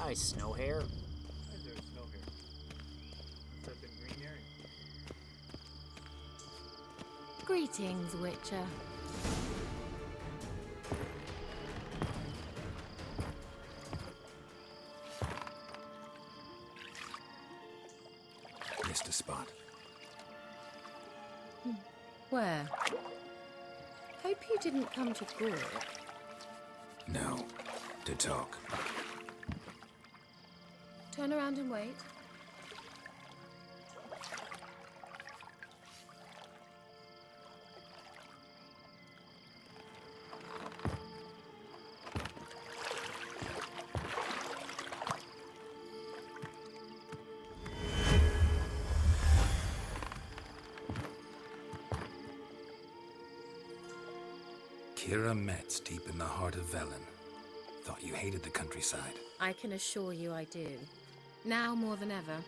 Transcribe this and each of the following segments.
Hi, Snowhair. Hi there, Snowhair. What's up in green area? Greetings, Witcher. Missed a spot. Where? Hope you didn't come to Gore. No. To talk. Turn around and wait. Keira Metz, deep in the heart of Velen. Thought you hated the countryside. I can assure you I do. Now more than ever.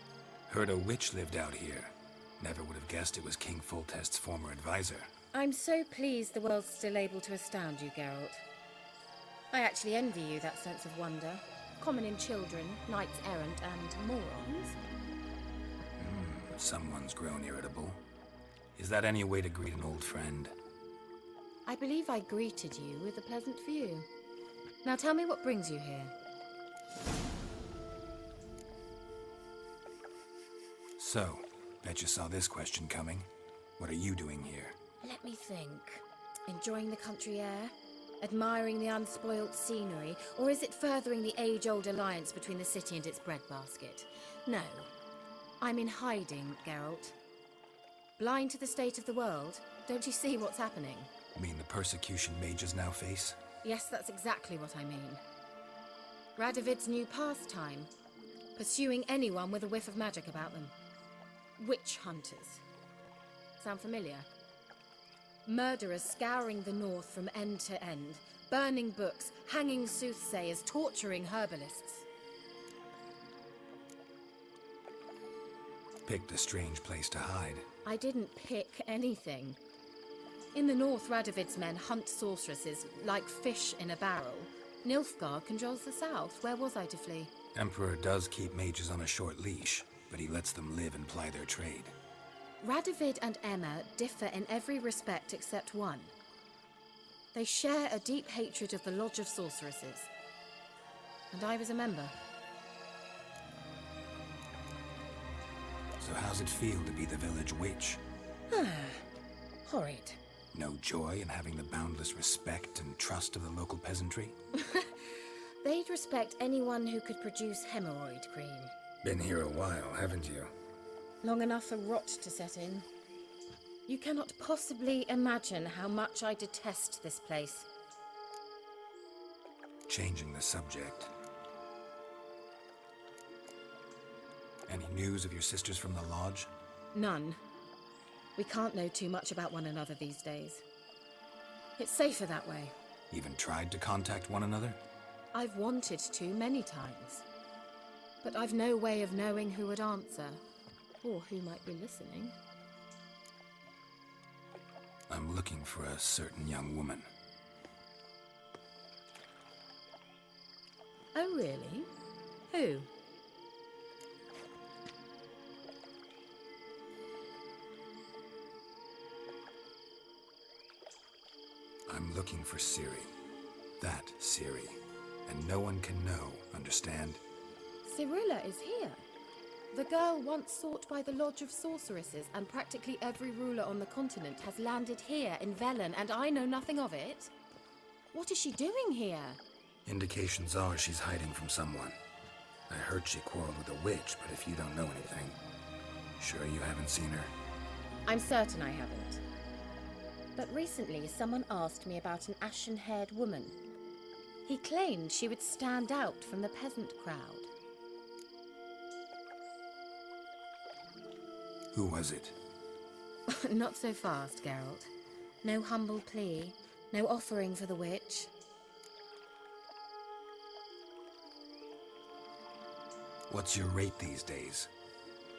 Heard a witch lived out here. Never would have guessed it was King Foltest's former advisor. I'm so pleased the world's still able to astound you, Geralt. I actually envy you that sense of wonder. Common in children, knights errant, and morons. Someone's grown irritable. Is that any way to greet an old friend? I believe I greeted you with a pleasant view. Now tell me what brings you here. So, bet you saw this question coming. What are you doing here? Let me think. Enjoying the country air? Admiring the unspoilt scenery? Or is it furthering the age-old alliance between the city and its breadbasket? No. I'm in hiding, Geralt. Blind to the state of the world? Don't you see what's happening? Mean the persecution mages now face? Yes, that's exactly what I mean. Radovid's new pastime. Pursuing anyone with a whiff of magic about them. Witch hunters. Sound familiar? Murderers scouring the north from end to end, burning books, hanging soothsayers, torturing herbalists. Picked a strange place to hide. I didn't pick anything. In the north, Radovid's men hunt sorceresses like fish in a barrel. Nilfgaard controls the south. Where was I to flee? Emperor does keep mages on a short leash, but he lets them live and ply their trade. Radovid and Emma differ in every respect except one. They share a deep hatred of the Lodge of Sorceresses. And I was a member. So how's it feel to be the village witch? Horrid. No joy in having the boundless respect and trust of the local peasantry? They'd respect anyone who could produce hemorrhoid cream. Been here a while, haven't you? Long enough for rot to set in. You cannot possibly imagine how much I detest this place. Changing the subject. Any news of your sisters from the lodge? None. We can't know too much about one another these days. It's safer that way. Even tried to contact one another? I've wanted to many times. But I've no way of knowing who would answer, or who might be listening. I'm looking for a certain young woman. Oh, really? Who? I'm looking for Ciri. That Ciri. And no one can know, understand? Cirilla is here. The girl once sought by the Lodge of Sorceresses, and practically every ruler on the continent has landed here in Velen, and I know nothing of it. What is she doing here? Indications are she's hiding from someone. I heard she quarreled with a witch, but if you don't know anything, sure you haven't seen her? I'm certain I haven't. But recently, someone asked me about an ashen-haired woman. He claimed she would stand out from the peasant crowd. Who was it? Not so fast, Geralt. No humble plea, no offering for the witch. What's your rate these days?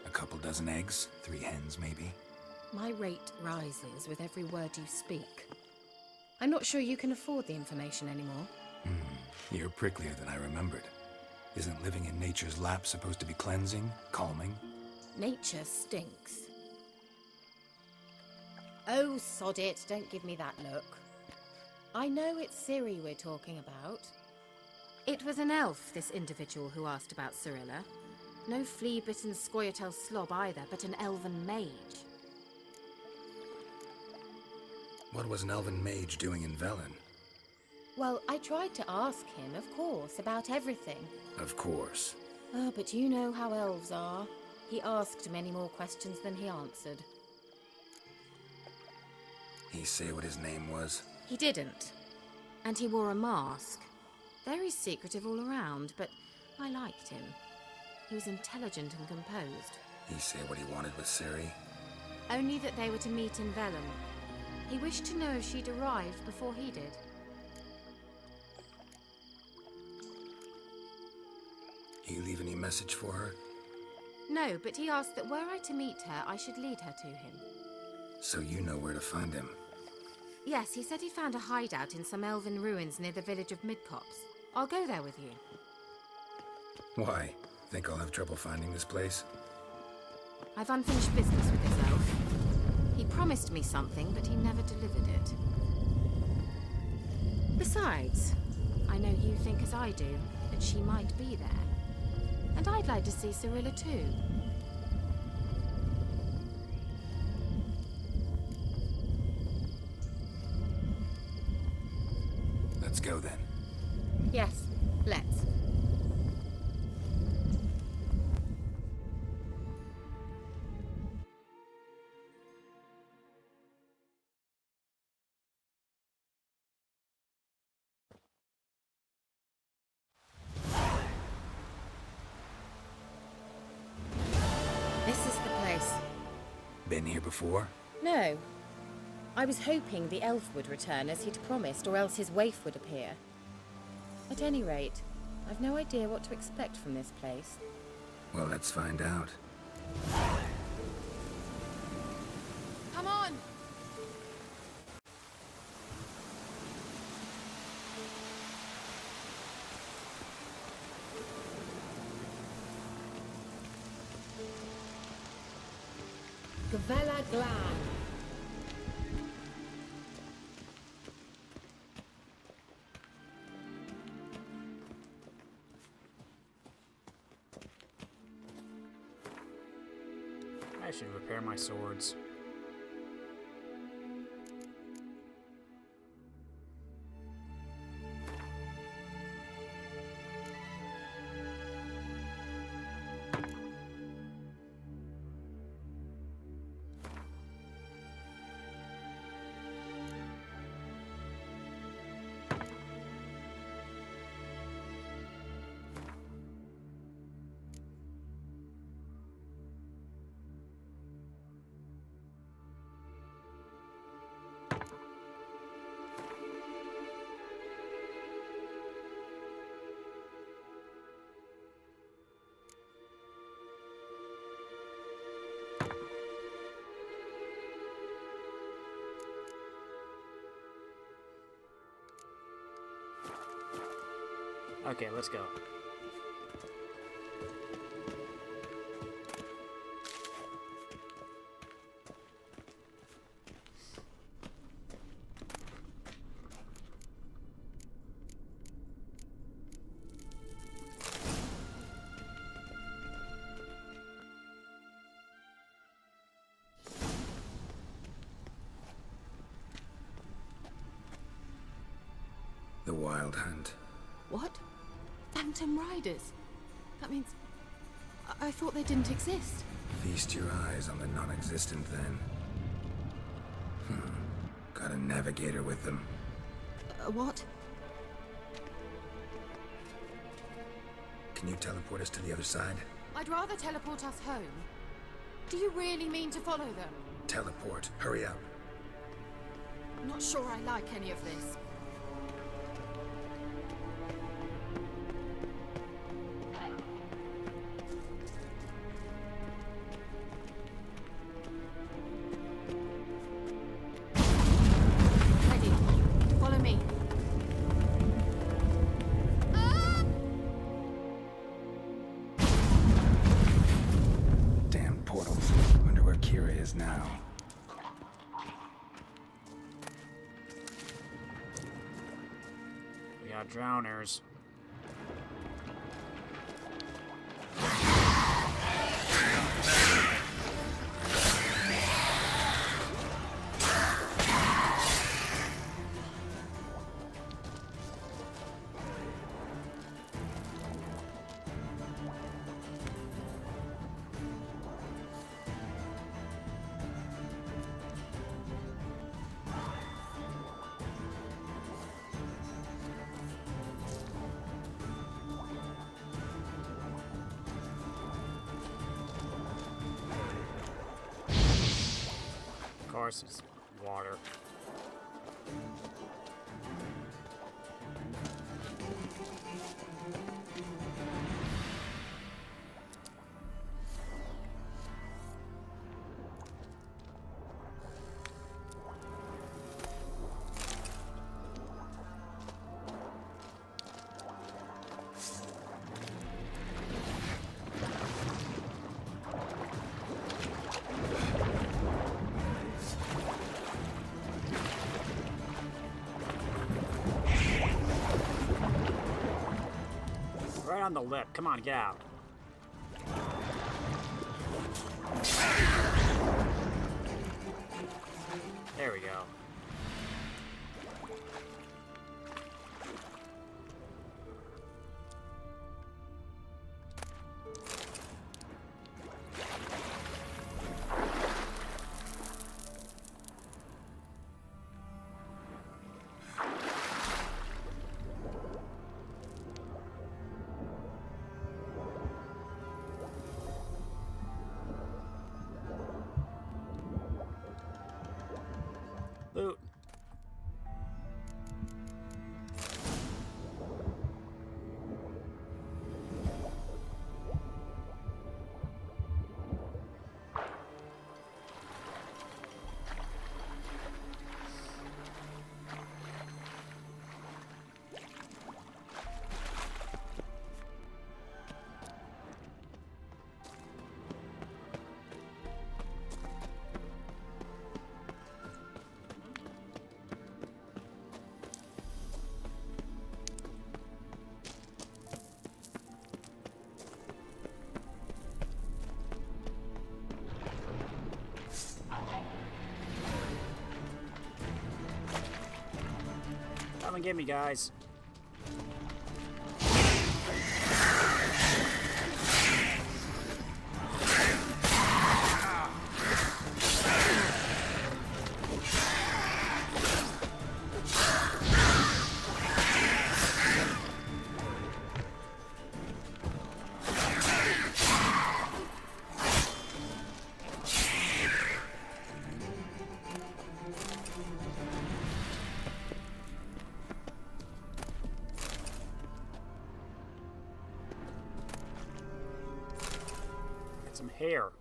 A couple dozen eggs? 3 hens, maybe? My rate rises with every word you speak. I'm not sure you can afford the information anymore. You're pricklier than I remembered. Isn't living in nature's lap supposed to be cleansing, calming? Nature stinks. Oh, sod it, don't give me that look. I know it's Ciri we're talking about. It was an elf, this individual who asked about Cirilla. No flea-bitten Scoia'tael slob either, but an elven mage. What was an elven mage doing in Velen? Well, I tried to ask him, of course, about everything. Of course. Oh, but you know how elves are. He asked many more questions than he answered. He say what his name was? He didn't. And he wore a mask. Very secretive all around, but I liked him. He was intelligent and composed. He say what he wanted with Ciri? Only that they were to meet in Velen. He wished to know if she'd arrived before he did. He leave any message for her? No, but he asked that were I to meet her, I should lead her to him. So you know where to find him? Yes, he said he found a hideout in some elven ruins near the village of Midcopse. I'll go there with you. Why? Think I'll have trouble finding this place? I've unfinished business with this elf. He promised me something, but he never delivered it. Besides, I know you think as I do, that she might be there. And I'd like to see Cirilla too. Let's go then. Yes, let's. This is the place. Been here before? No. I was hoping the elf would return as he'd promised, or else his waif would appear. At any rate, I've no idea what to expect from this place. Well, let's find out. Come on! Gavella Glan. I should repair my swords. Okay, let's go. The Wild Hunt. What? Phantom Riders? That means... I thought they didn't exist. Feast your eyes on the non-existent then. Got a navigator with them. What? Can you teleport us to the other side? I'd rather teleport us home. Do you really mean to follow them? Teleport. Hurry up. Not sure I like any of this. Ready. Follow me. now. We got drowners. Of course, it's water. Right on the lip. Come on, get out. There we go. Loot. Come and get me, guys. Some hair.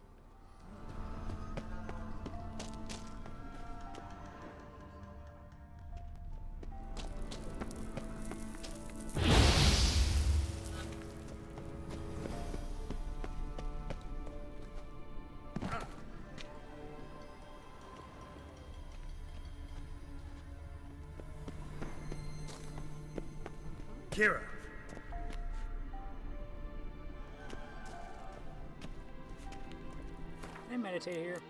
Keira! Can I meditate here?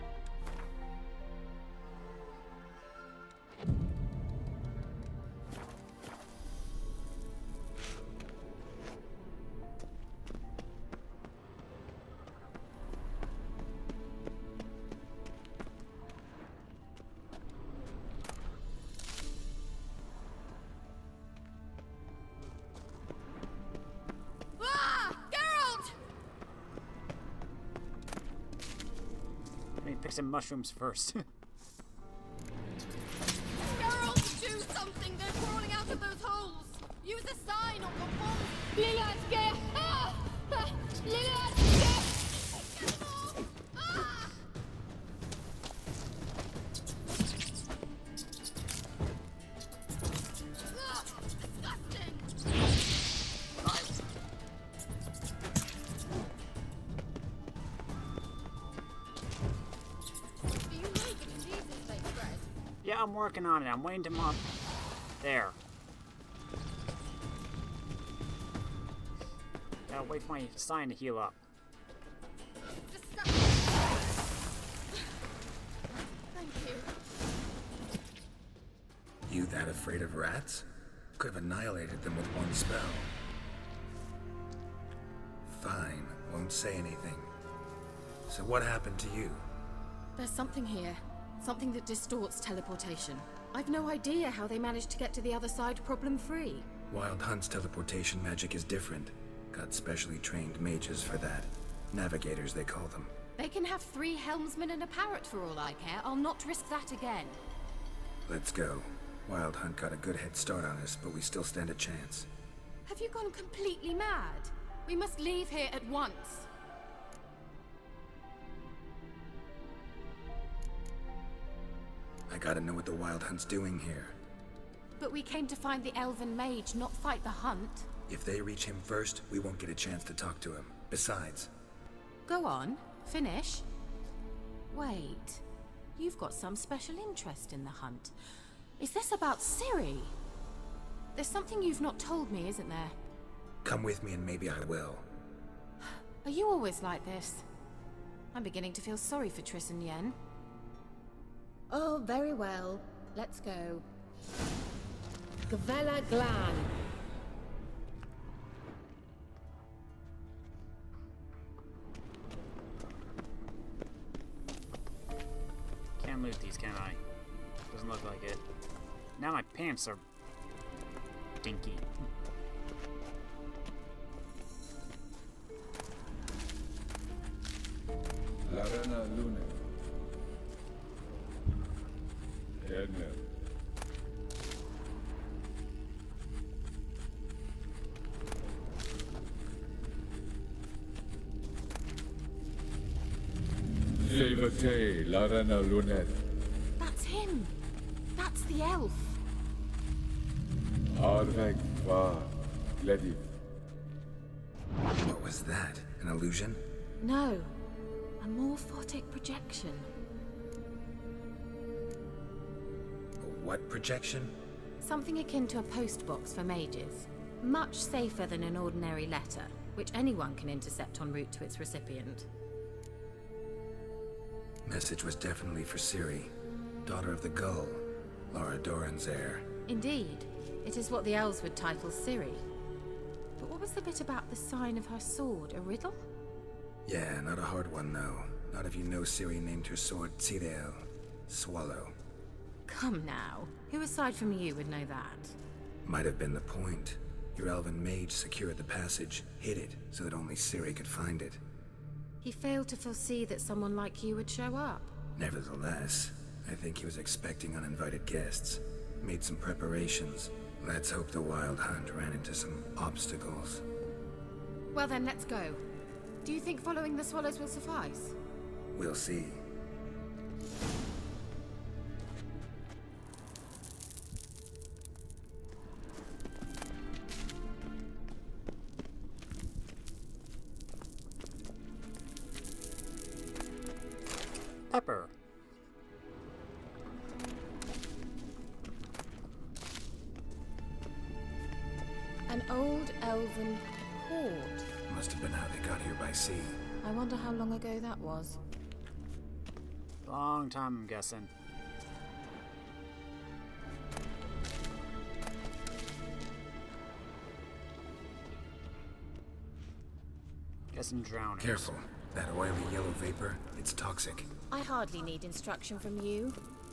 Ah! Geralt! Let me pick some mushrooms first. Geralt, do something! They're crawling out of those holes! Use a sign or perform... Lilia's Ah! Lilia's Get them off! Ah! Ugh, disgusting! Yeah, I'm working on it. I'm waiting to mop. There. Gotta wait for my sign to heal up. Thank you. You that afraid of rats? Could have annihilated them with one spell. Fine, won't say anything. So what happened to you? There's something here. Something that distorts teleportation. I've no idea how they managed to get to the other side problem-free. Wild Hunt's teleportation magic is different. Got specially trained mages for that. Navigators, they call them. They can have 3 helmsmen and a parrot for all I care. I'll not risk that again. Let's go. Wild Hunt got a good head start on us, but we still stand a chance. Have you gone completely mad? We must leave here at once. I gotta know what the Wild Hunt's doing here. But we came to find the elven mage, not fight the hunt. If they reach him first, we won't get a chance to talk to him. Besides... Go on, finish. Wait, you've got some special interest in the hunt. Is this about Ciri? There's something you've not told me, isn't there? Come with me and maybe I will. Are you always like this? I'm beginning to feel sorry for Triss and Yen. Oh, very well. Let's go. Gavella Glan. Can't loot these, can I? Doesn't look like it. Now my pants are dinky. Larana Lune. Edna. Levate, Larana Lunet. That's him. That's the elf. Arvek va Gledi. What was that? An illusion? No. A morphotic projection. A what projection? Something akin to a postbox for mages. Much safer than an ordinary letter, which anyone can intercept en route to its recipient. Message was definitely for Ciri, daughter of the Gull, Lara Doran's heir. Indeed. It is what the elves would title Ciri. But what was the bit about the sign of her sword? A riddle? Yeah, not a hard one though. Not if you know Ciri named her sword Tirel, Swallow. Come now. Who aside from you would know that? Might have been the point. Your elven mage secured the passage, hid it, so that only Ciri could find it. He failed to foresee that someone like you would show up. Nevertheless, I think he was expecting uninvited guests. Made some preparations. Let's hope the Wild Hunt ran into some obstacles. Well then, let's go. Do you think following the swallows will suffice? We'll see. Pepper. An old elven port. Must have been how they got here by sea. I wonder how long ago that was. Long time, I'm guessing. Guessing drowning. Careful. That oily yellow vapor, it's toxic. I hardly need instruction from you.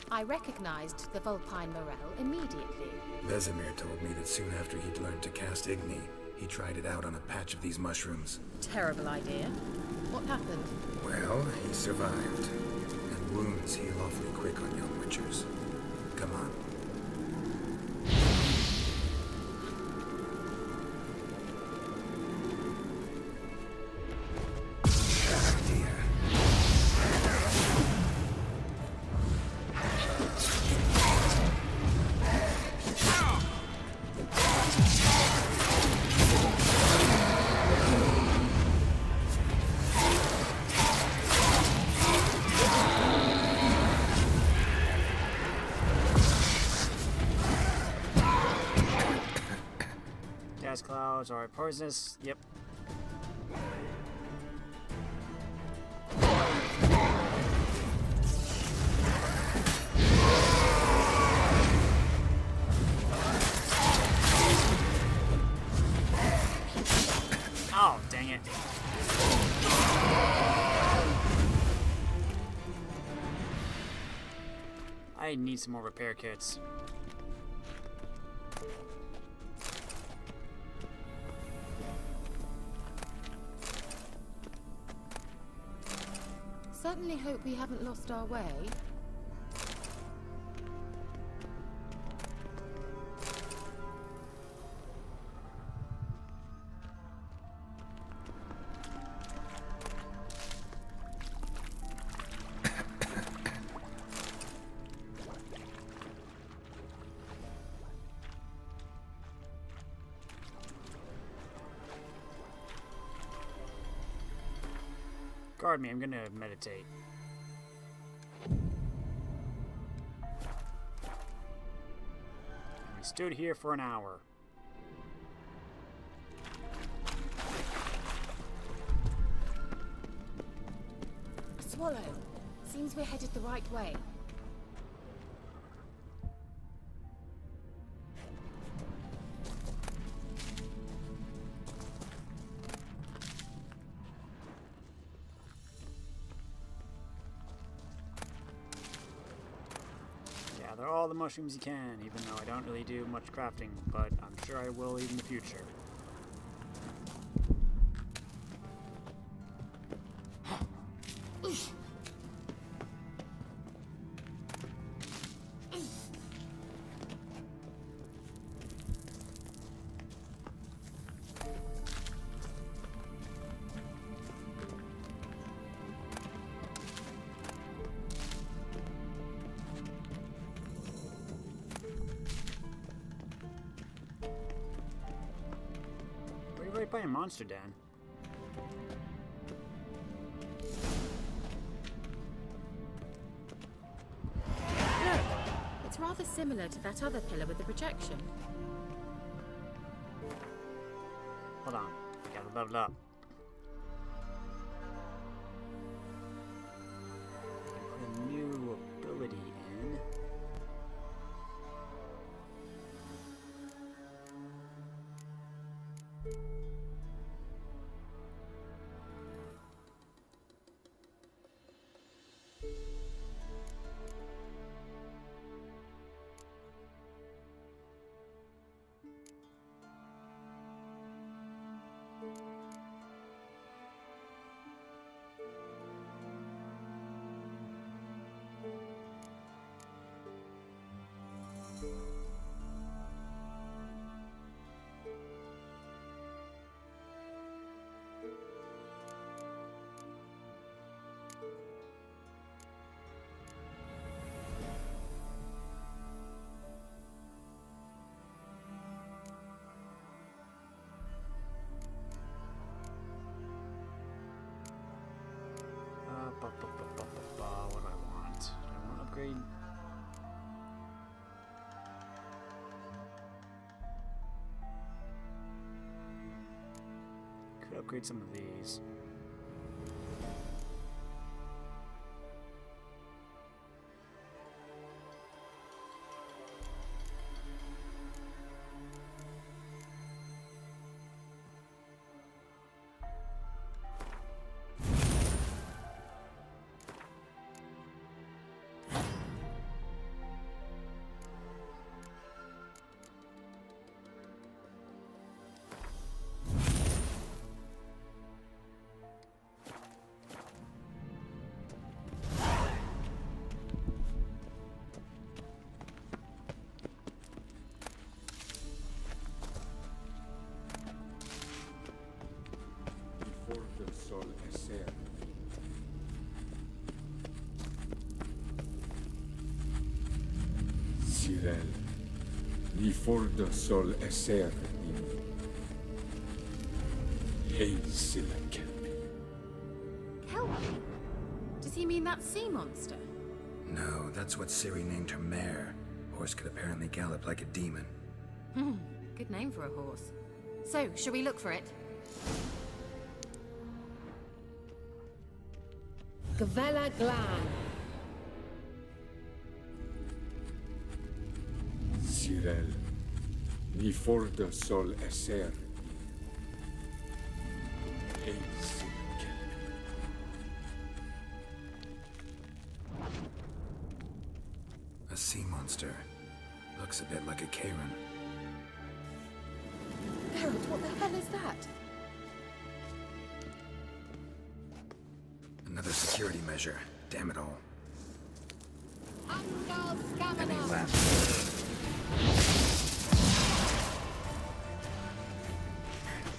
I recognized the Vulpine Morel immediately. Vesemir told me that soon after he'd learned to cast Igni, he tried it out on a patch of these mushrooms. Terrible idea. What happened? Well, he survived. And wounds heal awfully quick on young witchers. Come on. it's alright. Poisonous. Yep. Oh, dang it. I need some more repair kits. Certainly hope we haven't lost our way. Guard me, I'm gonna meditate. We stood here for an hour. A swallow. Seems we're headed the right way. Gather all the mushrooms you can, even though I don't really do much crafting, but I'm sure I will in the future. Right by a monster den. Look! It's rather similar to that other pillar with the projection. Hold on. Gotta level up. Put a new ability in. What do I want? Do I want to upgrade? Could upgrade some of these. Before the soul essere. Cyril, before the soul essere in Hazel Kelpie. Kelpie? Does he mean that sea monster? No, that's what Ciri named her mare. Horse could apparently gallop like a demon. Good name for a horse. So, shall we look for it? Gavella Glan. Cyril, ni forda sol esser. Ei silenke. A sea monster. Looks a bit like a Karen. Geralt, what the hell is that? Another security measure. Damn it all. Angal Any Scavana! left?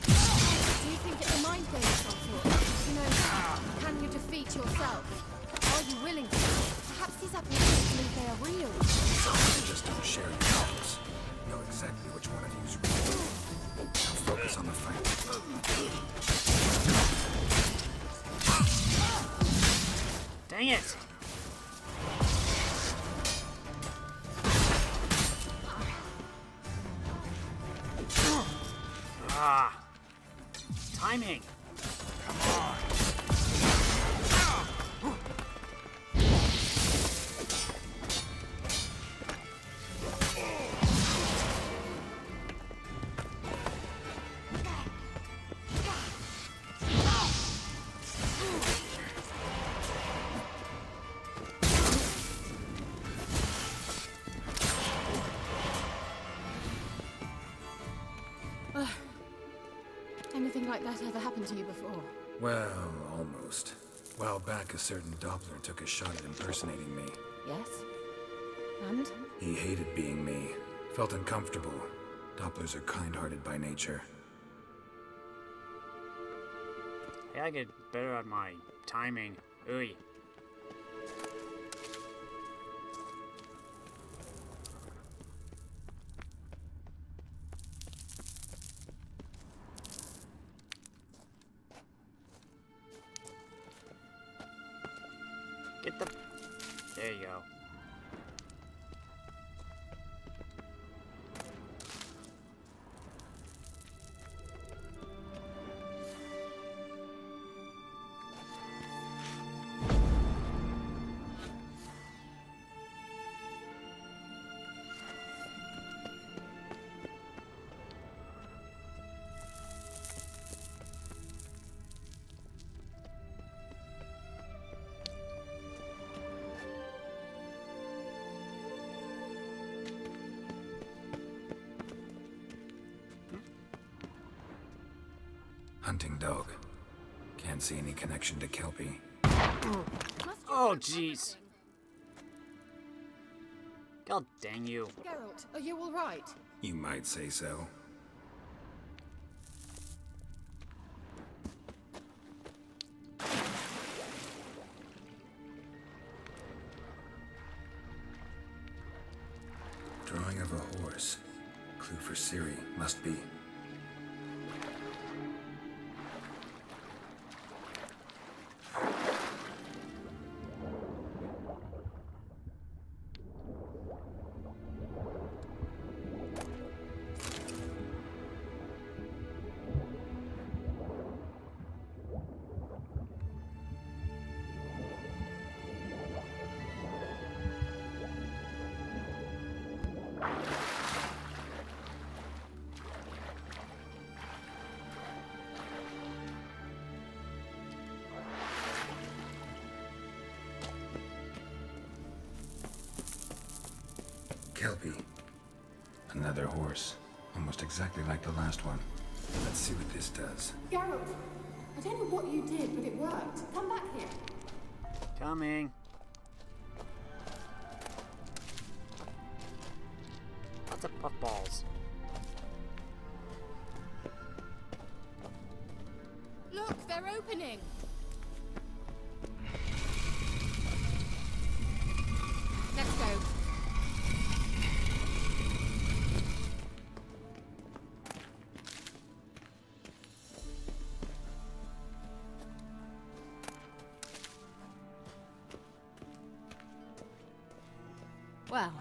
Do you think it's a mind game of some sort? You know, can you defeat yourself? Are you willing to? Perhaps these apparitions believe they are real. Just don't share your thoughts. Know exactly which one of you's real. Now focus on the fight. Dang it! Ah! Timing! Come on! Anything like that ever happened to you before? Well, almost. A while back, a certain Doppler took a shot at impersonating me. Yes. And? He hated being me. Felt uncomfortable. Dopplers are kind-hearted by nature. Hey, I get better at my timing. Ooh. Get the... There you go. Hunting dog. Can't see any connection to Kelpie. Oh, jeez. God dang you. Geralt, are you all right? You might say so. Drawing of a horse. Clue for Ciri, must be. Kelpie. Another horse. Almost exactly like the last one. Let's see what this does. Geralt, I don't know what you did, but it worked. Come back here. Coming. Lots of puffballs. Look, they're opening. Let's go. Well,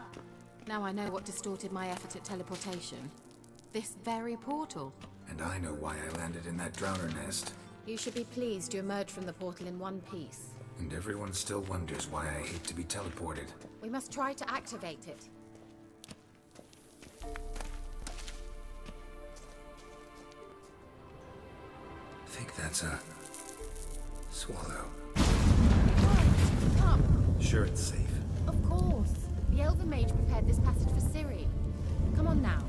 now I know what distorted my effort at teleportation. This very portal. And I know why I landed in that drowner nest. You should be pleased you emerged from the portal in one piece. And everyone still wonders why I hate to be teleported. We must try to activate it. I think that's a... swallow. Right, come. Sure it's safe. Of course. The Elven Mage prepared this passage for Ciri. Come on now.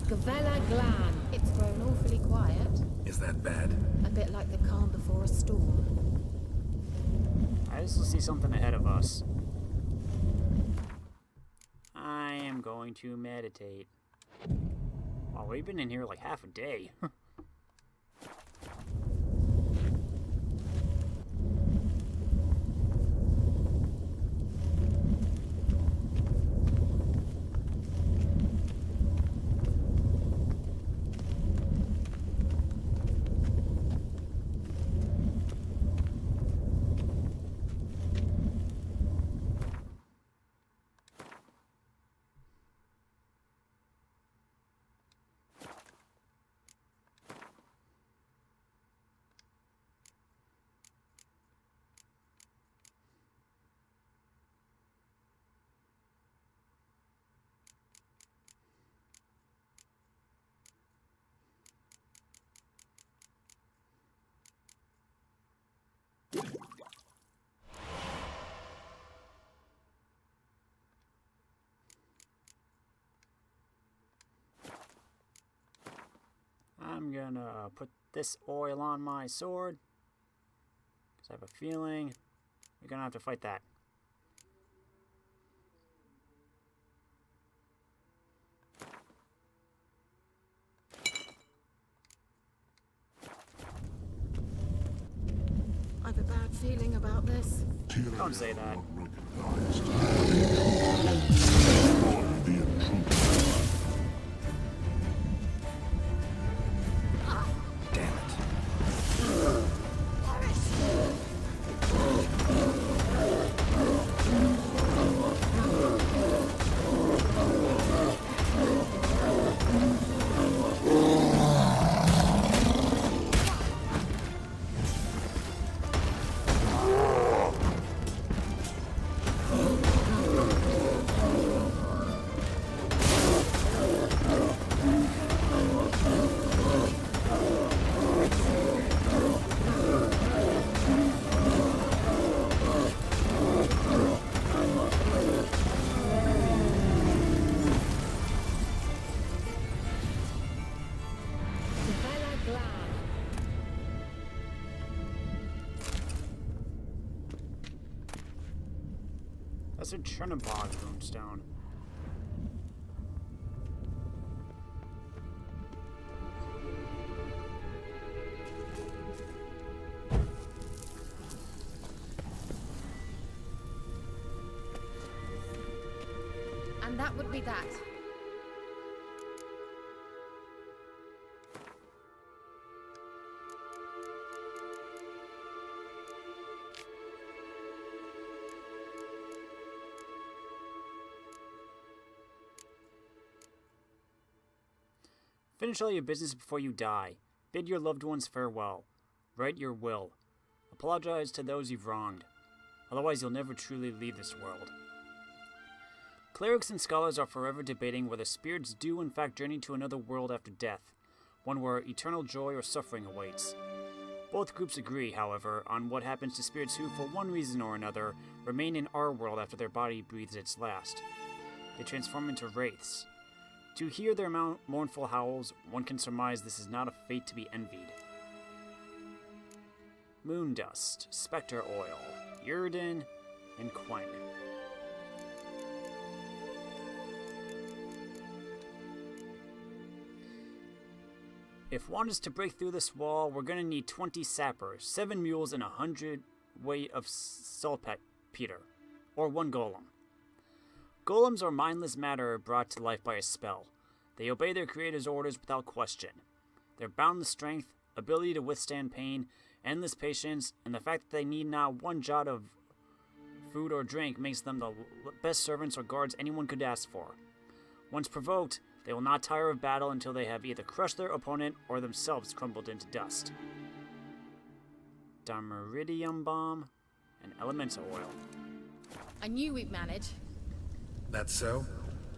Gavella Glan. It's grown awfully quiet. Is that bad? A bit like the calm before a storm. I just see something ahead of us. I am going to meditate. Wow, we've been in here like half a day. I'm gonna put this oil on my sword, because I have a feeling we're gonna have to fight that. I've a bad feeling about this. Don't say that. Damn it. That's a Chernobog runestone. And that would be that. Finish all your business before you die. Bid your loved ones farewell. Write your will. Apologize to those you've wronged. Otherwise, you'll never truly leave this world. Clerics and scholars are forever debating whether spirits do in fact journey to another world after death, one where eternal joy or suffering awaits. Both groups agree, however, on what happens to spirits who, for one reason or another, remain in our world after their body breathes its last. They transform into wraiths. To hear their mournful howls, one can surmise this is not a fate to be envied. Moon Dust, Spectre Oil, Yrden, and Quen. If one is to break through this wall, we're gonna need 20 sappers, 7 mules, and 100 weight of saltpeter, or 1 golem. Golems are mindless matter brought to life by a spell. They obey their creator's orders without question. Their boundless strength, ability to withstand pain, Endless patience, and the fact that they need not one jot of food or drink makes them the best servants or guards anyone could ask for. Once provoked, they will not tire of battle until they have either crushed their opponent or themselves crumbled into dust. Dimeridium bomb and elemental oil. I knew we'd manage. That's so?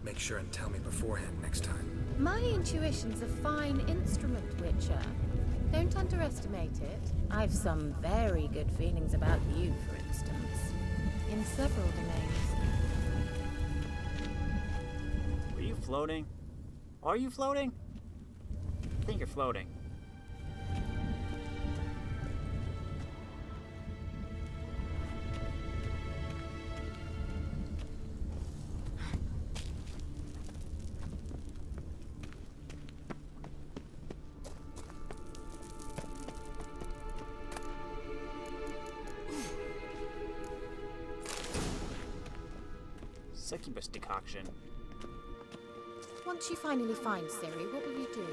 Make sure and tell me beforehand next time. My intuition's a fine instrument, Witcher. Don't underestimate it. I've some very good feelings about you, for instance. In several domains. Were you floating? Are you floating? I think you're floating. Succubus decoction. Once you finally find Ciri, what will you do?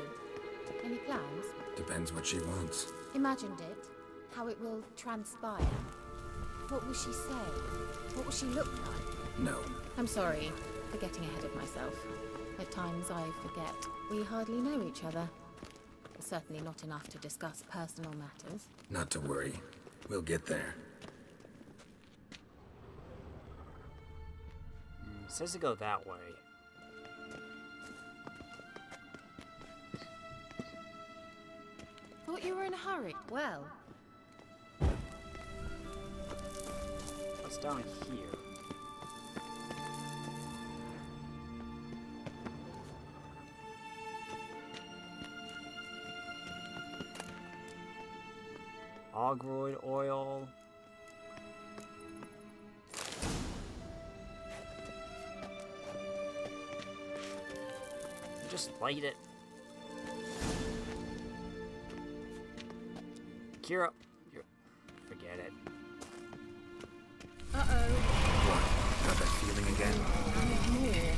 Any plans? Depends what she wants. Imagined it. How it will transpire. What will she say? What will she look like? No. I'm sorry for getting ahead of myself. At times I forget. We hardly know each other. Certainly not enough to discuss personal matters. Not to worry. We'll get there. Says to go that way. Thought you were in a hurry. Well, What's down here? Ogroid oil. Just light it. Keira, forget it. uh-oh. Got that feeling again? More.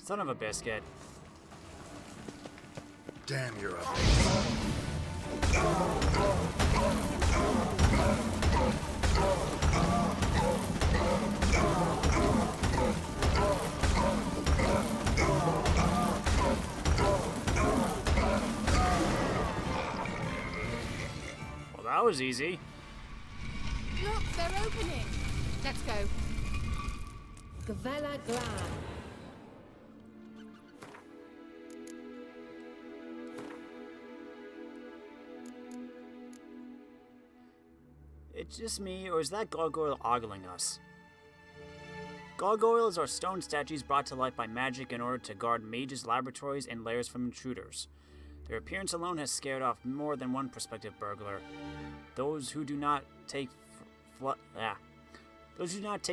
Son of a biscuit. Damn, you're up. Well, that was easy. Look, they're opening. Let's go. Gavella Glad. It's just me, or is that gargoyle ogling us? Gargoyles are stone statues brought to life by magic in order to guard mages' laboratories and lairs from intruders. Their appearance alone has scared off more than one prospective burglar. Those who do not take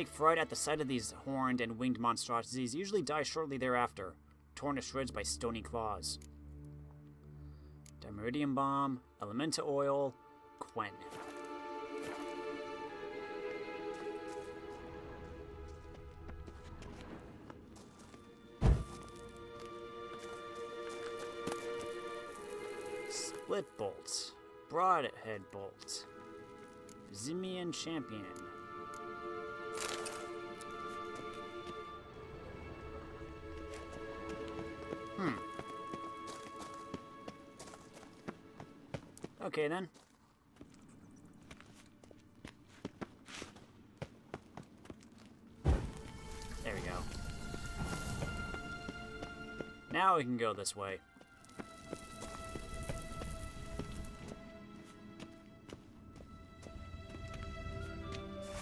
fright at the sight of these horned and winged monstrosities usually die shortly thereafter, torn to shreds by stony claws. Dimeridium bomb, elemental oil, Quen. Split bolt, broadhead bolt, Zimian champion. Okay then. There we go. Now we can go this way.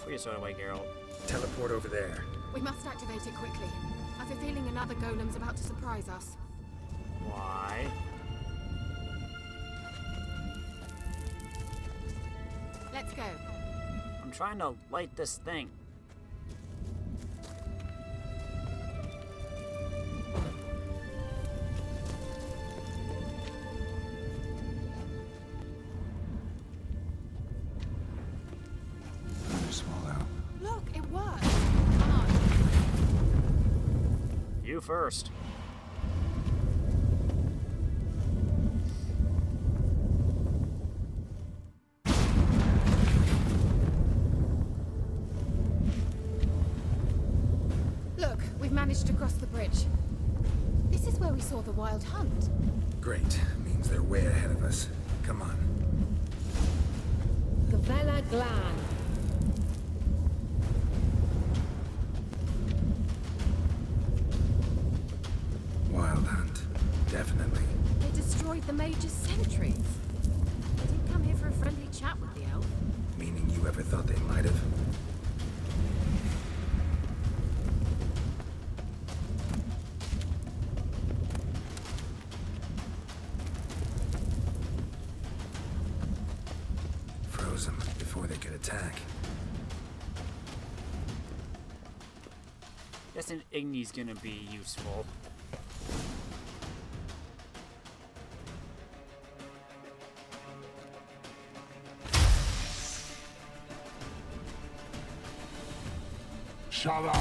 Put your sword away, Geralt. Teleport over there. We must activate it quickly. I've a feeling another golem's about to surprise us. Why? Let's go. I'm trying to light this thing. Another swallow. Look, it worked. Come on. You first. managed to cross the bridge. This is where we saw the wild hunt. Great. Means they're way ahead of us. Come on. Gavella Glan. Wild hunt. Definitely. They destroyed the Major's sentries. They didn't come here for a friendly chat with the elf. Meaning you ever thought they might have? Froze them before they could attack. Guess an Igni's gonna be useful. Shut up!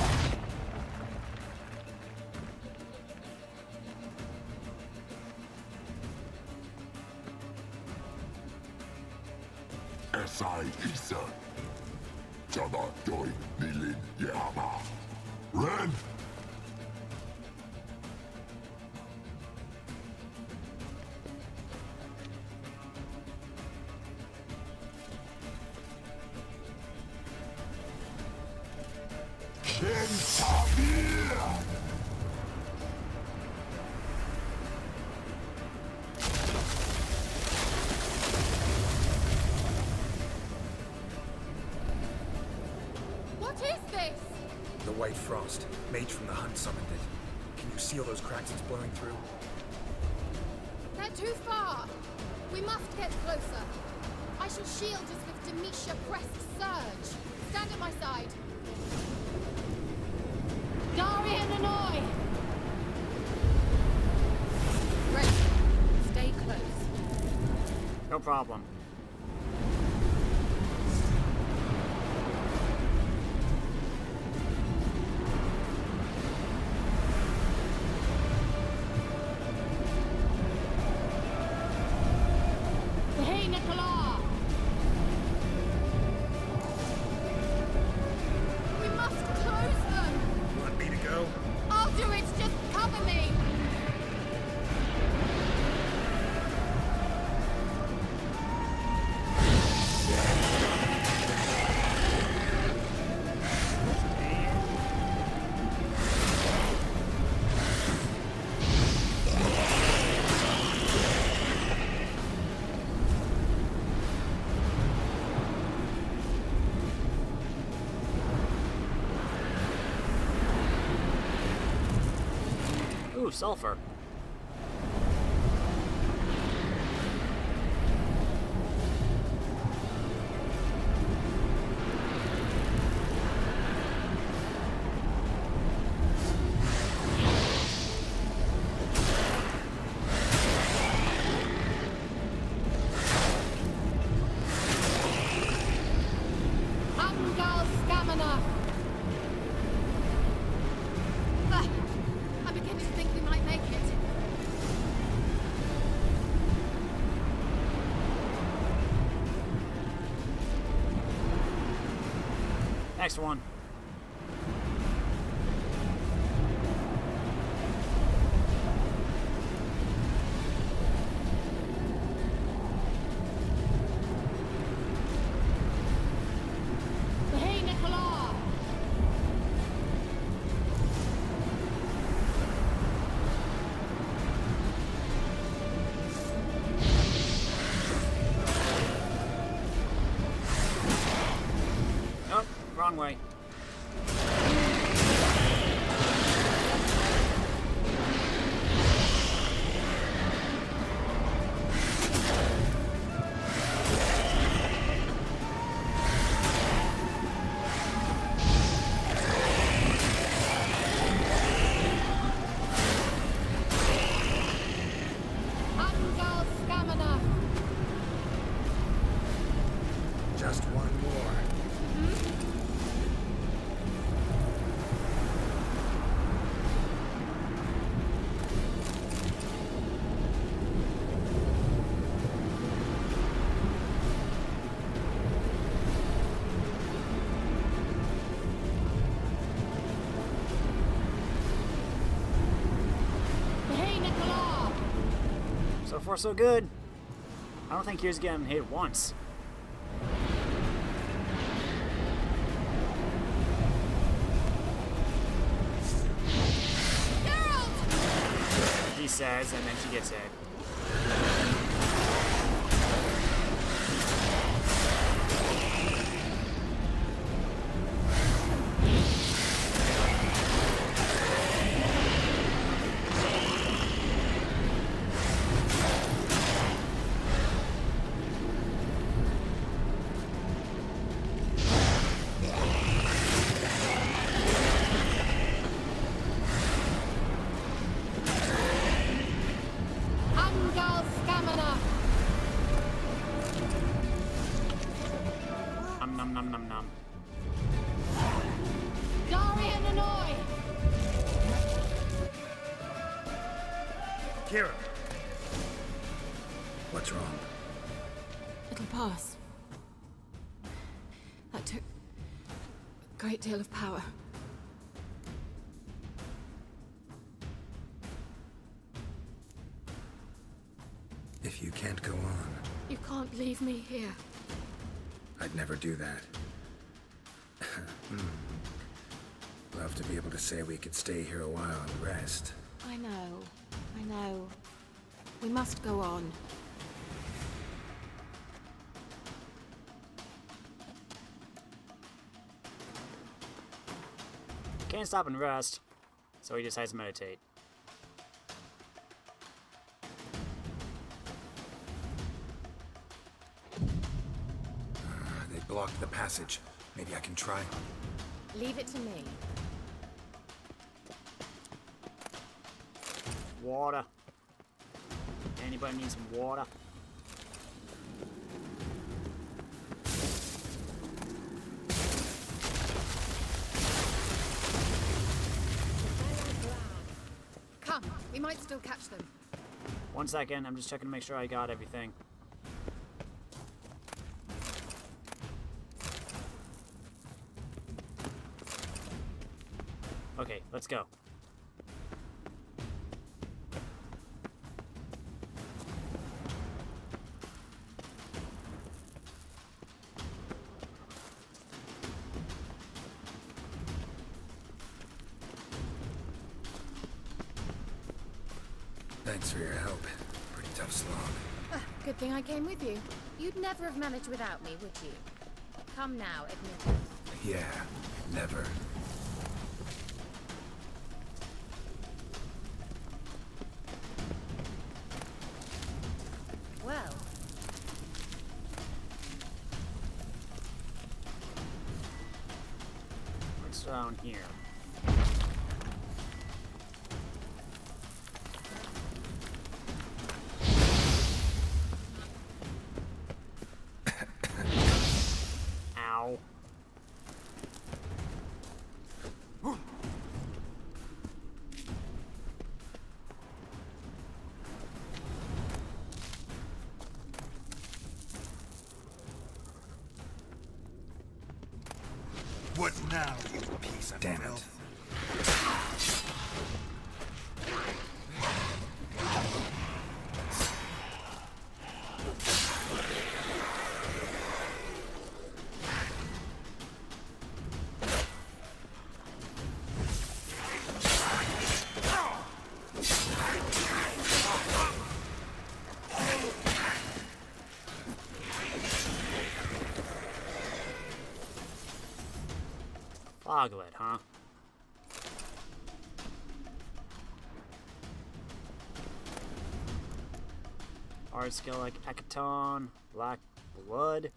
Esai Isa. Jada doi nilin yama. Ren! Kentabir! What is this? The White Frost. Mage from the hunt summoned it. Can you see all those cracks it's blowing through? They're too far. We must get closer. I shall shield us with Demetia Crest Surge. Stand at my side. Darian and I! Ready. Stay close. No problem. Hey, Nicola! We must close them! You want me to go? I'll do it! Just cover me! Ooh, sulfur. Angal Stamina! I'm beginning to think we might make it. Next one. Hey, Nicola! Oh, wrong way. far, so good. I don't think Keira's getting hit once. Geralt! He says, and then she gets hit. Nom nom nom nom. Darian Annoy! Keira! What's wrong? It'll pass. That took a great deal of power. If you can't go on, You can't leave me here. I'd never do that. Love to be able to say we could stay here a while and rest. I know. We must go on. Can't stop and rest, so he decides to meditate. They blocked the passage. Maybe I can try. Leave it to me. Water. Anybody need some water? Come, we might still catch them. 1 second, I'm just checking to make sure I got everything. Okay, let's go. Thanks for your help. Pretty tough slog. Good thing I came with you. You'd never have managed without me, would you? Come now, admit it. Yeah, never. Well, What's down here? Ow. What now, you piece of Damn it. filth? Foglet, huh? Art skill like Akaton, Black Blood,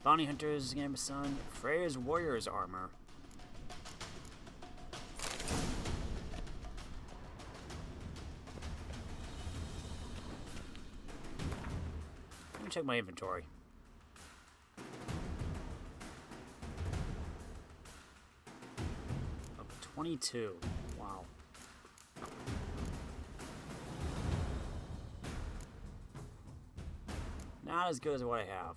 Bounty Hunter's Gambeson, Freya's Warrior's Armor. Let me check my inventory. 22. Wow. Not as good as what I have.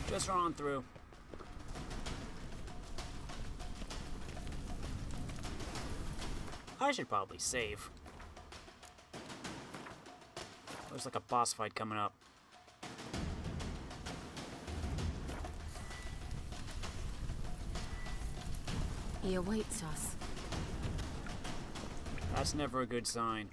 Just run on through. I should probably save. Looks like a boss fight coming up. He awaits us. That's never a good sign.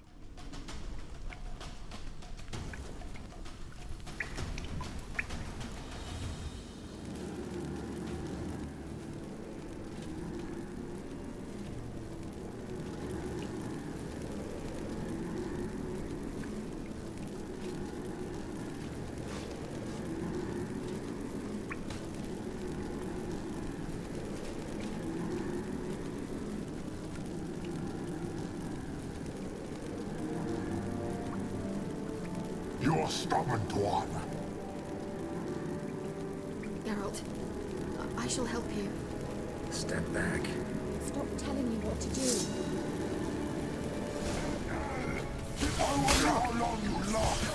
You're stubborn, one. Geralt, I shall help you. Step back. Stop telling me what to do. I wonder how long you last.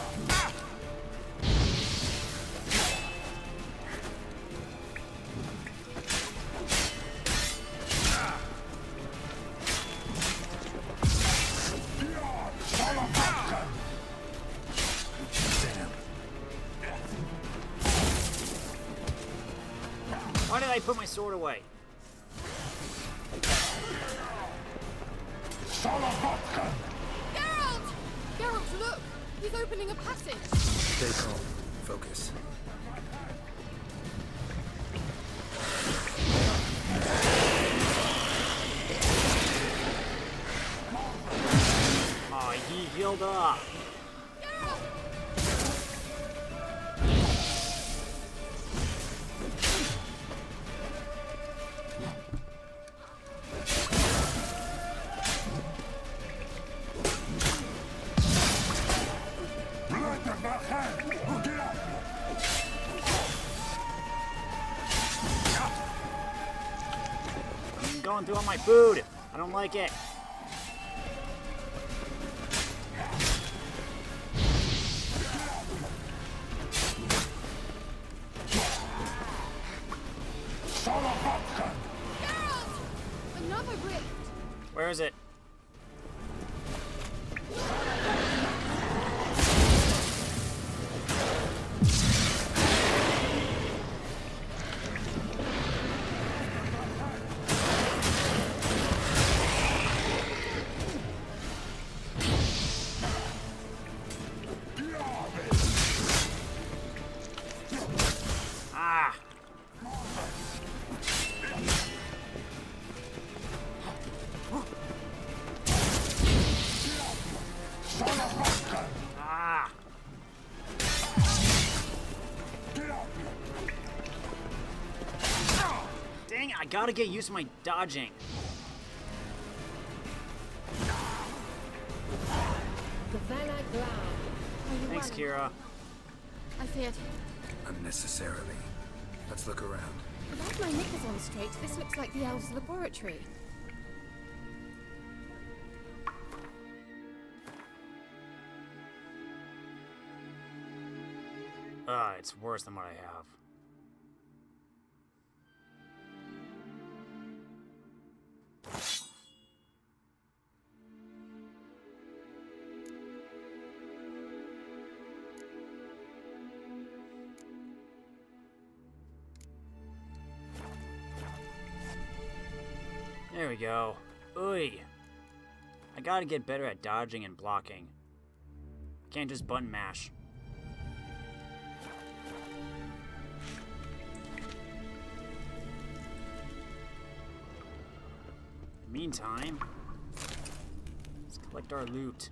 Why did I put my sword away? Geralt! Geralt, look! He's opening a passage! Stay calm. Focus. Oh, he healed up. I'm going through all my food. I don't like it. Another rift! Where is it? Ah! Ah! Dang it, I gotta get used to my dodging. Thanks, Keira. I feared. Unnecessarily. Let's look around. If I have my knickers on straight, this looks like the elves' laboratory. It's worse than what I have. There we go. Oy. I gotta get better at dodging and blocking. I can't just button mash. Meantime, let's collect our loot.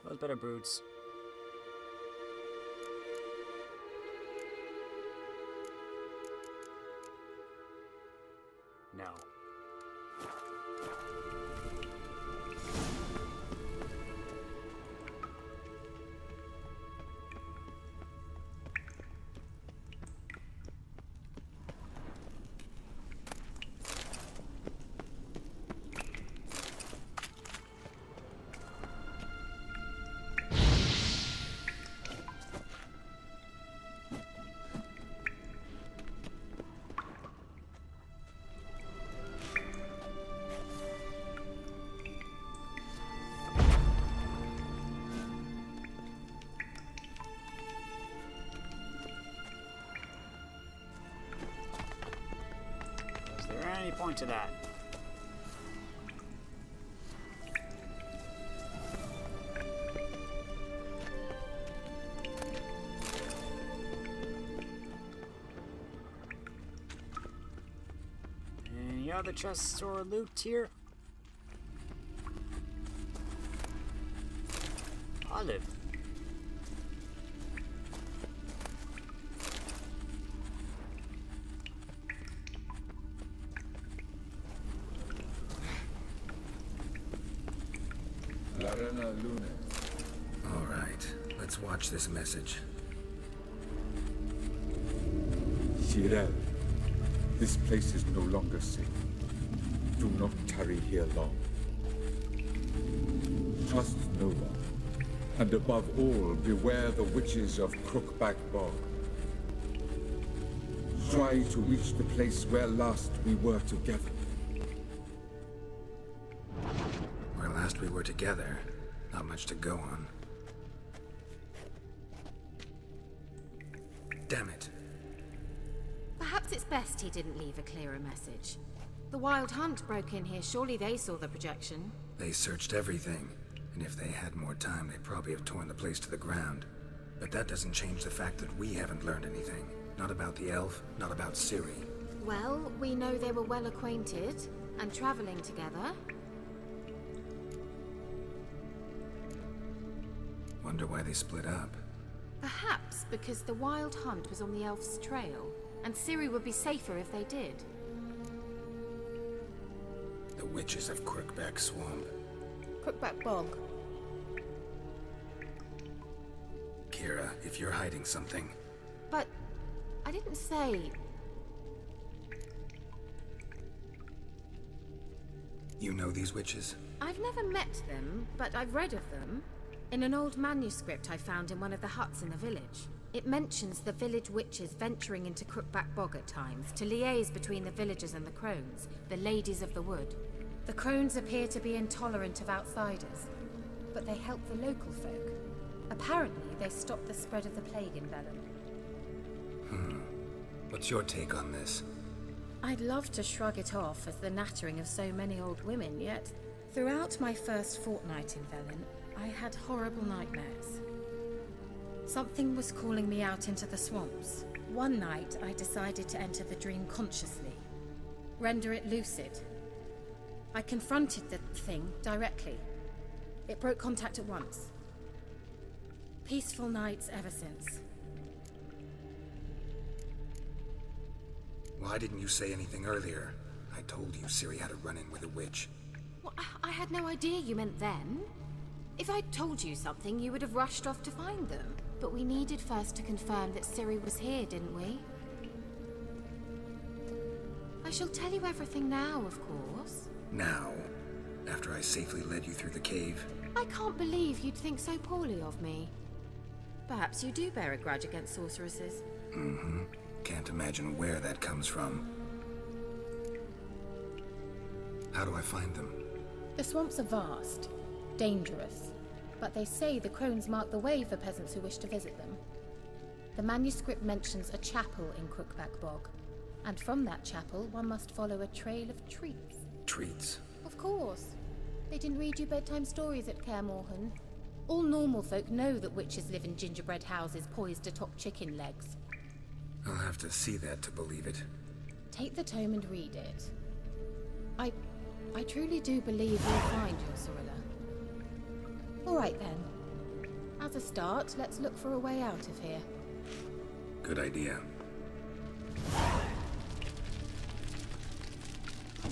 Those better brutes. No. any point to that. Any other chests or loot here? Olive. All right, let's watch this message. Geralt, this place is no longer safe. Do not tarry here long. Trust no one. And above all, beware the witches of Crookback Bog. Try to reach the place where last we were together. Where last we were together, not much to go on. Damn it. Perhaps it's best he didn't leave a clearer message. The Wild Hunt broke in here. Surely they saw the projection. They searched everything, and if they had more time, they'd probably have torn the place to the ground. But that doesn't change the fact that we haven't learned anything. Not about the elf, not about Ciri. Well, we know they were well acquainted and traveling together. Wonder why they split up. Perhaps because the Wild Hunt was on the elf's trail, and Ciri would be safer if they did. The witches of Crookback Swamp. Crookback Bog. Keira, if you're hiding something... But I didn't say... You know these witches? I've never met them, but I've read of them. In an old manuscript I found in one of the huts in the village. It mentions the village witches venturing into Crookback Bog at times to liaise between the villagers and the crones, the ladies of the wood. The crones appear to be intolerant of outsiders, but they help the local folk. Apparently, they stopped the spread of the plague in Velen. What's your take on this? I'd love to shrug it off as the nattering of so many old women, yet throughout my first fortnight in Velen, I had horrible nightmares. Something was calling me out into the swamps. One night, I decided to enter the dream consciously, render it lucid. I confronted the thing directly. It broke contact at once. Peaceful nights ever since. Why didn't you say anything earlier? I told you Ciri had a run-in with a witch. Well, I had no idea you meant then. If I'd told you something, you would have rushed off to find them. But we needed first to confirm that Ciri was here, didn't we? I shall tell you everything now, of course. Now? After I safely led you through the cave? I can't believe you'd think so poorly of me. Perhaps you do bear a grudge against sorceresses. Mm-hmm. Can't imagine where that comes from. How do I find them? The swamps are vast, dangerous, but they say the crones mark the way for peasants who wish to visit them. The manuscript mentions a chapel in Crookback Bog, and from that chapel one must follow a trail of treats. Treats? Of course. They didn't read you bedtime stories at Kaer Morhen. All normal folk know that witches live in gingerbread houses poised atop chicken legs. I'll have to see that to believe it. Take the tome and read it. I truly do believe you'll find your Sorilla. All right then. As a start, let's look for a way out of here. Good idea.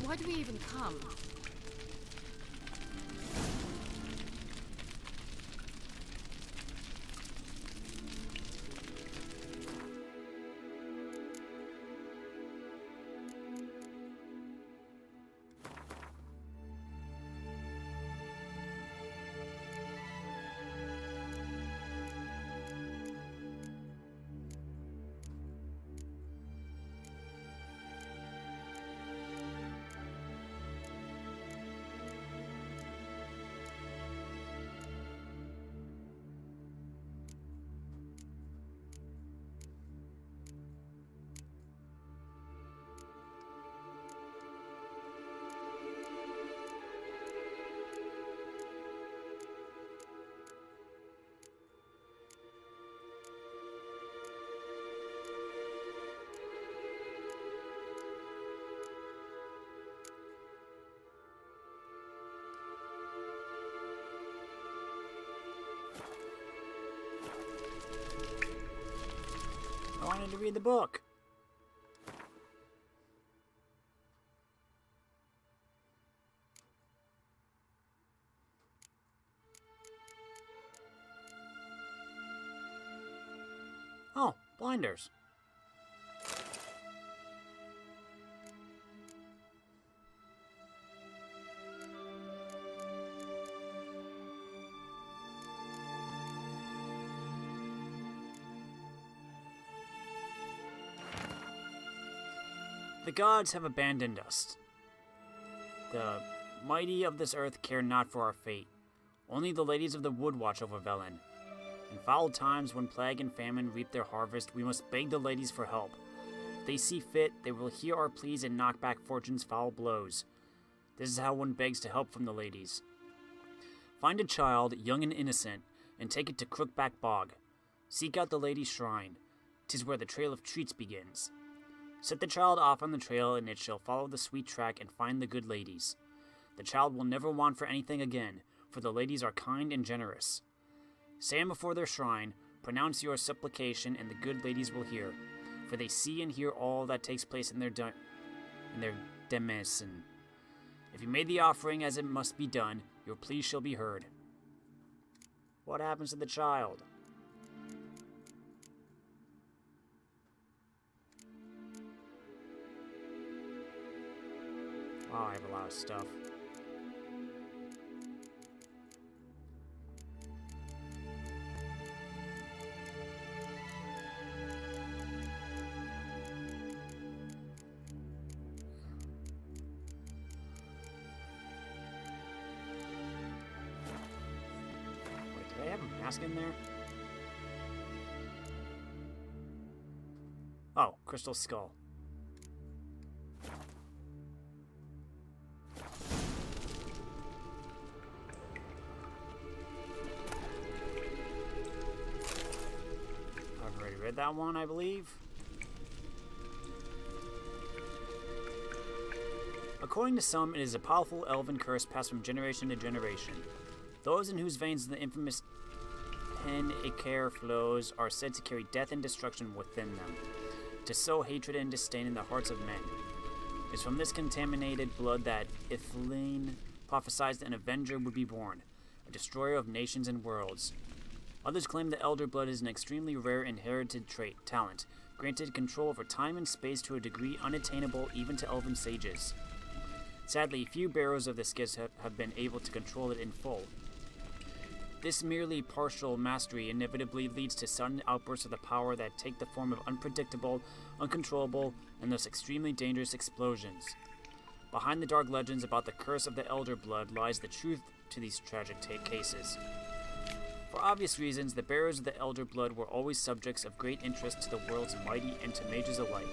Why do we even come? wanted to read the book. Oh, blinders. The gods have abandoned us. The mighty of this earth care not for our fate. Only the ladies of the wood watch over Velen. In foul times, when plague and famine reap their harvest, we must beg the ladies for help. If they see fit, they will hear our pleas and knock back fortune's foul blows. This is how one begs to help from the ladies. Find a child, young and innocent, and take it to Crookback Bog. Seek out the lady's shrine. 'Tis where the trail of treats begins. Set the child off on the trail, and it shall follow the sweet track and find the good ladies. The child will never want for anything again, for the ladies are kind and generous. Stand before their shrine, pronounce your supplication, and the good ladies will hear, for they see and hear all that takes place in their demesne. If you made the offering as it must be done, your plea shall be heard. What happens to the child? Wow, I have a lot of stuff. Wait, did I have a mask in there? Oh, crystal skull. Read that one, I believe. According to some, it is a powerful elven curse passed from generation to generation. Those in whose veins the infamous Hen Icaire flows are said to carry death and destruction within them, to sow hatred and disdain in the hearts of men. It is from this contaminated blood that Ithilien prophesied an Avenger would be born, a destroyer of nations and worlds. Others claim the Elder Blood is an extremely rare inherited talent, granted control over time and space to a degree unattainable even to elven sages. Sadly, few bearers of this gift have been able to control it in full. This merely partial mastery inevitably leads to sudden outbursts of the power that take the form of unpredictable, uncontrollable, and thus extremely dangerous explosions. Behind the dark legends about the curse of the Elder Blood lies the truth to these tragic cases. For obvious reasons, the bearers of the Elder Blood were always subjects of great interest to the world's mighty and to mages alike.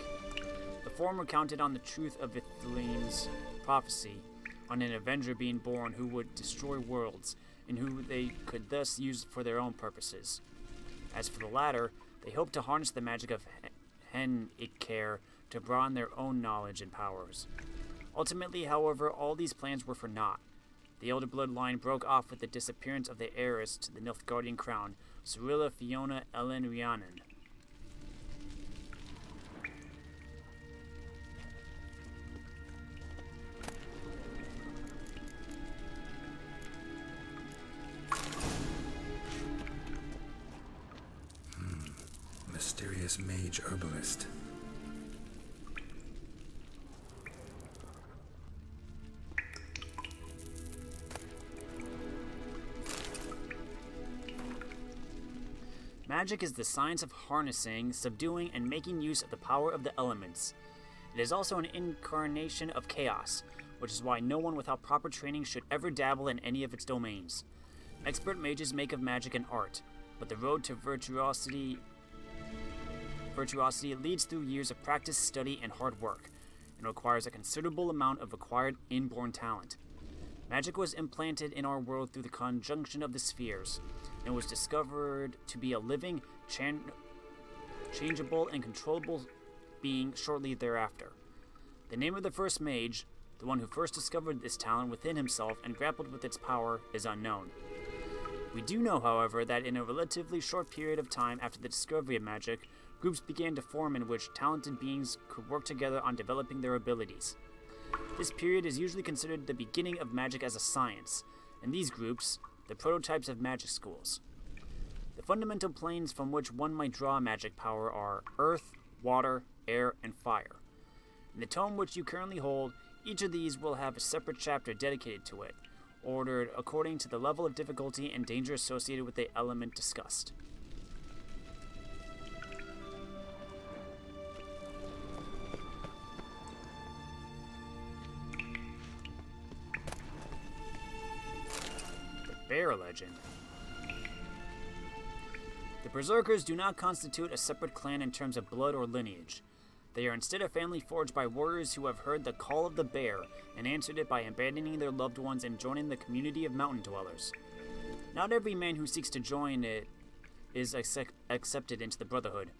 The former counted on the truth of Ithilien's prophecy, on an Avenger being born who would destroy worlds, and who they could thus use for their own purposes. As for the latter, they hoped to harness the magic of Hen Icaire to broaden their own knowledge and powers. Ultimately, however, all these plans were for naught. The Elder Blood line broke off with the disappearance of the heiress to the Nilfgaardian crown, Cirilla Fiona Ellen Rhiannon. Mysterious mage herbalist. Magic is the science of harnessing, subduing, and making use of the power of the elements. It is also an incarnation of chaos, which is why no one without proper training should ever dabble in any of its domains. Expert mages make of magic an art, but the road to virtuosity leads through years of practice, study, and hard work, and requires a considerable amount of acquired inborn talent. Magic was implanted in our world through the conjunction of the spheres, and was discovered to be a living, changeable, and controllable being shortly thereafter. The name of the first mage, the one who first discovered this talent within himself and grappled with its power, is unknown. We do know, however, that in a relatively short period of time after the discovery of magic, groups began to form in which talented beings could work together on developing their abilities. This period is usually considered the beginning of magic as a science, and these groups, the prototypes of magic schools. The fundamental planes from which one might draw magic power are earth, water, air, and fire. In the tome which you currently hold, each of these will have a separate chapter dedicated to it, ordered according to the level of difficulty and danger associated with the element discussed. The Bear Legend. The Berserkers do not constitute a separate clan in terms of blood or lineage. They are instead a family forged by warriors who have heard the call of the bear and answered it by abandoning their loved ones and joining the community of mountain dwellers. Not every man who seeks to join it is accepted into the Brotherhood.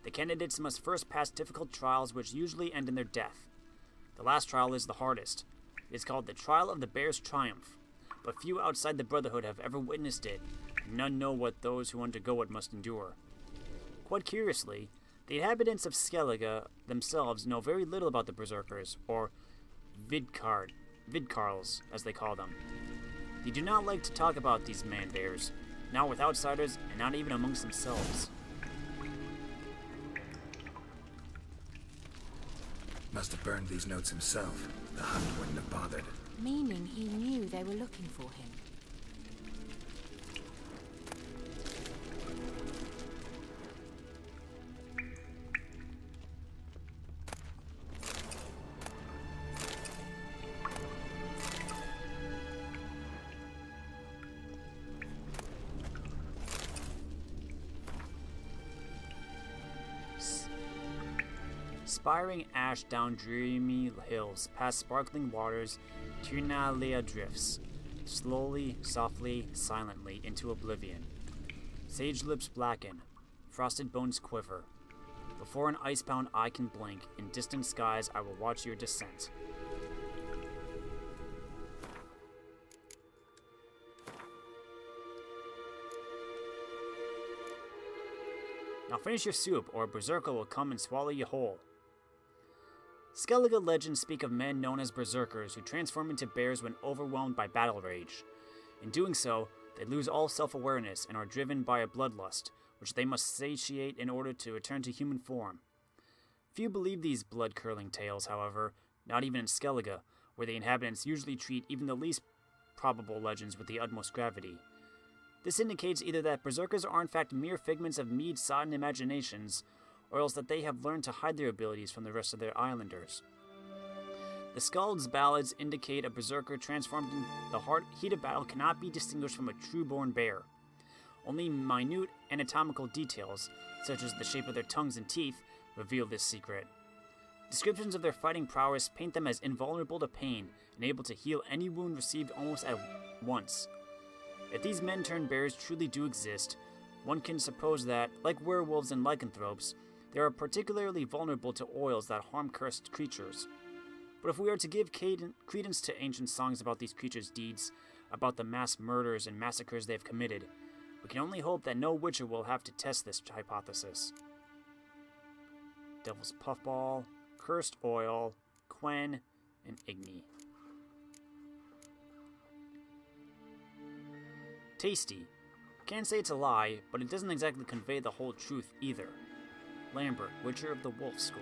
The candidates must first pass difficult trials which usually end in their death. The last trial is the hardest. It is called the Trial of the Bear's Triumph, but few outside the Brotherhood have ever witnessed it, and none know what those who undergo it must endure. Quite curiously, the inhabitants of Skellige themselves know very little about the Berserkers, or Vidkarls, as they call them. They do not like to talk about these man-bears, not with outsiders, and not even amongst themselves. Must have burned these notes himself. The hunt wouldn't have bothered. Meaning he knew they were looking for him. Spiring ash down dreamy hills, past sparkling waters, Tyrnalea drifts, slowly, softly, silently, into oblivion. Sage lips blacken, frosted bones quiver. Before an icebound eye can blink, in distant skies I will watch your descent. Now finish your soup, or a berserker will come and swallow you whole. Skellige legends speak of men known as berserkers who transform into bears when overwhelmed by battle rage. In doing so, they lose all self-awareness and are driven by a bloodlust, which they must satiate in order to return to human form. Few believe these blood-curdling tales, however, not even in Skellige, where the inhabitants usually treat even the least probable legends with the utmost gravity. This indicates either that berserkers are in fact mere figments of mead-sodden imaginations, or else that they have learned to hide their abilities from the rest of their islanders. The Skald's ballads indicate a berserker transformed in the heat of battle cannot be distinguished from a true-born bear. Only minute anatomical details, such as the shape of their tongues and teeth, reveal this secret. Descriptions of their fighting prowess paint them as invulnerable to pain and able to heal any wound received almost at once. If these men-turned-bears truly do exist, one can suppose that, like werewolves and lycanthropes, they are particularly vulnerable to oils that harm cursed creatures. But if we are to give credence to ancient songs about these creatures' deeds, about the mass murders and massacres they have committed, we can only hope that no witcher will have to test this hypothesis. Devil's Puffball, Cursed Oil, Quen, and Igni. Tasty. Can't say it's a lie, but it doesn't exactly convey the whole truth either. Lambert, Witcher of the Wolf School.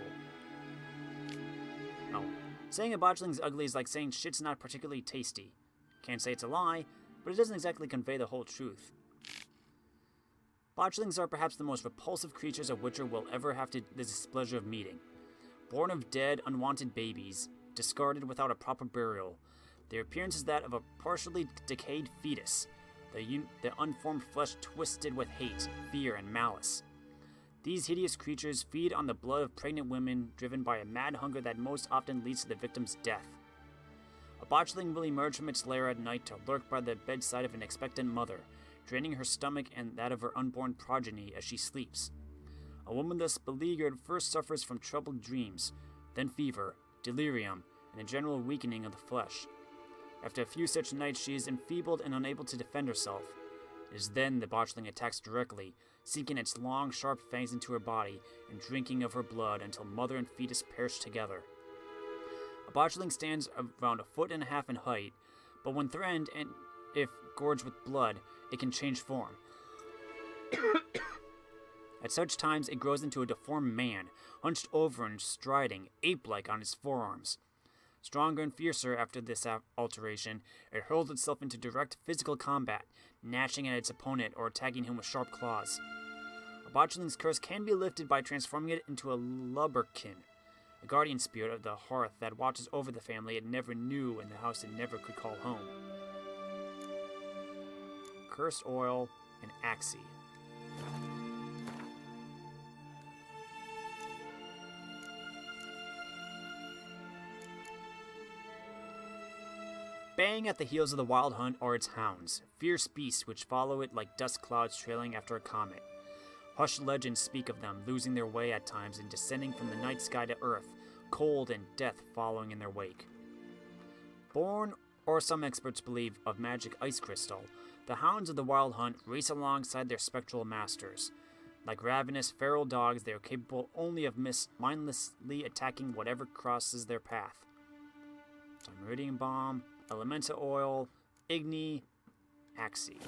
No. Saying a botchling's ugly is like saying shit's not particularly tasty. Can't say it's a lie, but it doesn't exactly convey the whole truth. Botchlings are perhaps the most repulsive creatures a Witcher will ever have the displeasure of meeting. Born of dead, unwanted babies, discarded without a proper burial, their appearance is that of a partially decayed fetus, the unformed flesh twisted with hate, fear, and malice. These hideous creatures feed on the blood of pregnant women, driven by a mad hunger that most often leads to the victim's death. A botchling will emerge from its lair at night to lurk by the bedside of an expectant mother, draining her stomach and that of her unborn progeny as she sleeps. A woman thus beleaguered first suffers from troubled dreams, then fever, delirium, and a general weakening of the flesh. After a few such nights, she is enfeebled and unable to defend herself. It is then the botchling attacks directly, sinking its long, sharp fangs into her body and drinking of her blood until mother and fetus perish together. A botchling stands around 1.5 feet in height, but when threatened and if gorged with blood, it can change form. At such times, it grows into a deformed man, hunched over and striding, ape-like on its forearms. Stronger and fiercer after this alteration, it hurls itself into direct physical combat, gnashing at its opponent or attacking him with sharp claws. A botchling's curse can be lifted by transforming it into a lubberkin, a guardian spirit of the hearth that watches over the family it never knew and the house it never could call home. Cursed oil and Axie. Baying at the heels of the wild hunt are its hounds, fierce beasts which follow it like dust clouds trailing after a comet. Hushed legends speak of them losing their way at times and descending from the night sky to earth, cold and death following in their wake. Born, or some experts believe, of magic ice crystal, the hounds of the wild hunt race alongside their spectral masters. Like ravenous, feral dogs, they are capable only of mindlessly attacking whatever crosses their path. Meridian Bomb, Elemental Oil, Igni, Axie.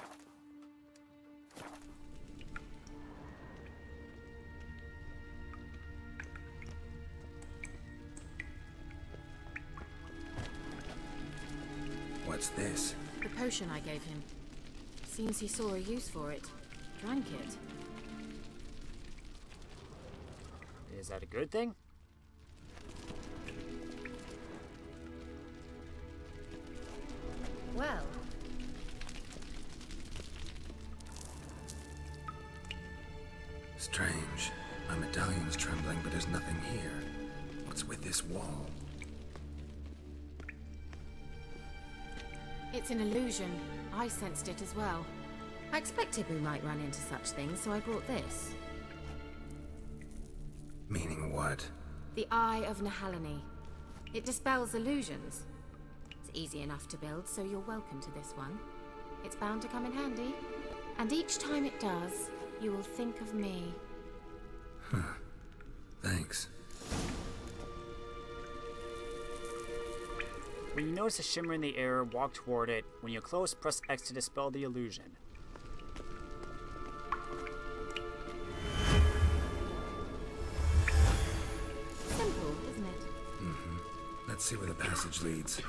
What's this? The potion I gave him. Seems he saw a use for it. Drank it. Is that a good thing? Well, Strange. My medallion's trembling, but there's nothing here. What's with this wall? it's an illusion. I sensed it as well. I expected we might run into such things, so I brought this. Meaning what? The Eye of Nehaleni. It dispels illusions. It's easy enough to build, so you're welcome to this one. It's bound to come in handy. And each time it does, you will think of me. Thanks. When you notice a shimmer in the air, walk toward it. When you're close, press X to dispel the illusion. Simple, isn't it? Let's see where the passage leads.